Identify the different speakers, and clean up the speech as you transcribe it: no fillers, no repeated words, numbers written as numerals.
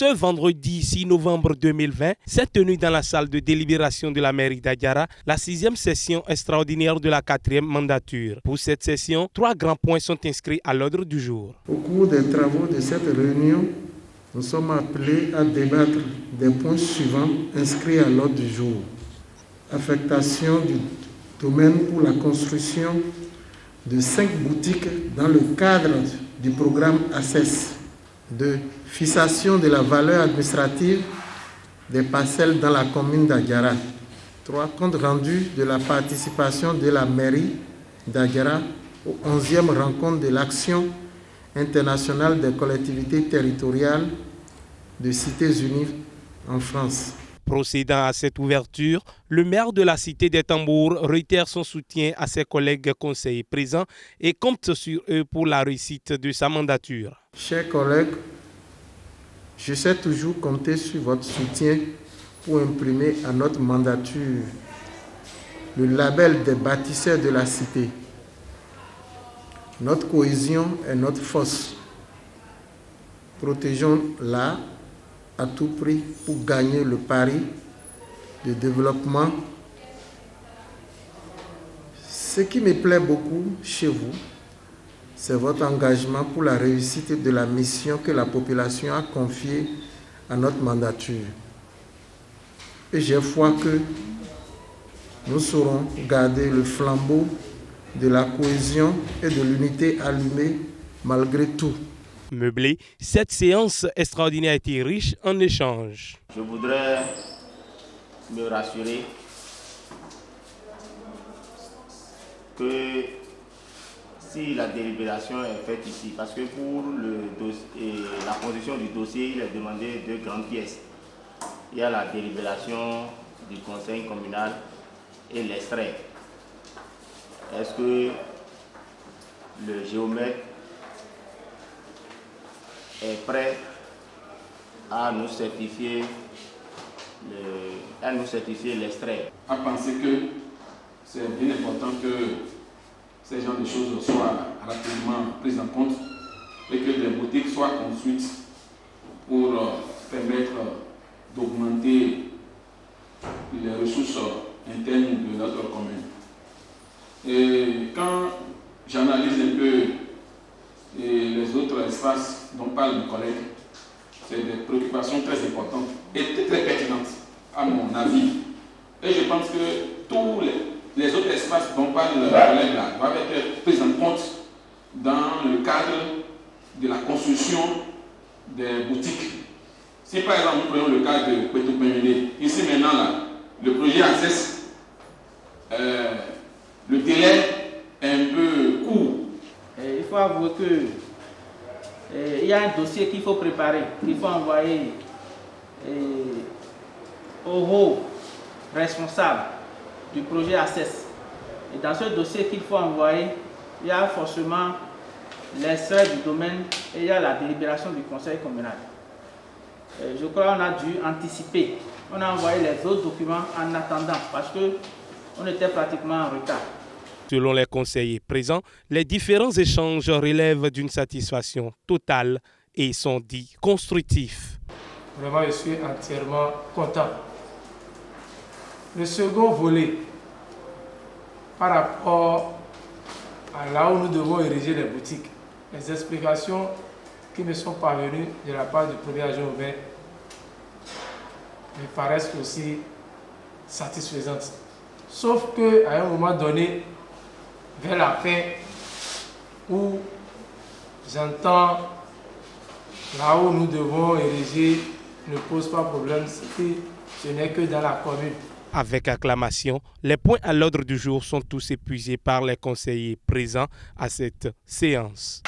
Speaker 1: Ce vendredi 6 novembre 2020 s'est tenue dans la salle de délibération de la mairie d'Adiara la 6e session extraordinaire de la 4e mandature. Pour cette session, 3 grands points sont inscrits à l'ordre du jour.
Speaker 2: Au cours des travaux de cette réunion, nous sommes appelés à débattre des points suivants inscrits à l'ordre du jour. Affectation du domaine pour la construction de 5 boutiques dans le cadre du programme ACES. 2. Fixation de la valeur administrative des parcelles dans la commune d'Adiara. 3. Compte rendu de la participation de la mairie d'Adiara aux 11e rencontre de l'Action internationale des collectivités territoriales de Cités-Unies en France.
Speaker 1: Procédant à cette ouverture, le maire de la cité des Tambours réitère son soutien à ses collègues conseillers présents et compte sur eux pour la réussite de sa mandature.
Speaker 2: Chers collègues, je sais toujours compter sur votre soutien pour imprimer à notre mandature le label des bâtisseurs de la cité. Notre cohésion est notre force. Protégeons-la à tout prix pour gagner le pari de développement. Ce qui me plaît beaucoup chez vous, c'est votre engagement pour la réussite de la mission que la population a confiée à notre mandature. Et j'ai foi que nous saurons garder le flambeau de la cohésion et de l'unité allumée malgré tout.
Speaker 1: Meublée, cette séance extraordinaire a été riche en échanges.
Speaker 3: Je voudrais me rassurer que si la délibération est faite ici, parce que pour la position du dossier, il est demandé 2 grandes pièces. Il y a la délibération du conseil communal et l'extrait. Est-ce que le géomètre est prêt à nous certifier l'extrait?
Speaker 4: À penser que c'est bien important que ces genres de choses soient rapidement prises en compte et que des boutiques soient construites pour permettre d'augmenter les ressources internes de notre commune. Et quand j'analyse un peu les autres espaces dont parlent mes collègues, c'est des préoccupations très importantes et très pertinentes, à mon avis. Et je pense que tous les autres espaces dont parlent mes collègues là doivent être pris en compte dans le cadre de la construction des boutiques. Si par exemple nous prenons le cas de Petite-Pémélé, ici maintenant là, le projet ACES, le délai est un peu court.
Speaker 5: Il faut avouer qu'il y a un dossier qu'il faut préparer, qu'il faut envoyer au haut responsable du projet ACES. Et dans ce dossier qu'il faut envoyer, il y a forcément l'extrait du domaine et il y a la délibération du conseil communal. Je crois qu'on a dû anticiper. On a envoyé les autres documents en attendant parce qu'on était pratiquement en retard.
Speaker 1: Selon les conseillers présents, les différents échanges relèvent d'une satisfaction totale et sont dits constructifs.
Speaker 6: Vraiment, je suis entièrement content. Le second volet, par rapport à là où nous devons ériger les boutiques, les explications qui me sont parvenues de la part du premier agent urbain me paraissent aussi satisfaisantes. Sauf qu'à un moment donné, vers la fin, où j'entends là où nous devons ériger ne pose pas problème, ce n'est que dans la commune.
Speaker 1: Avec acclamation, les points à l'ordre du jour sont tous épuisés par les conseillers présents à cette séance.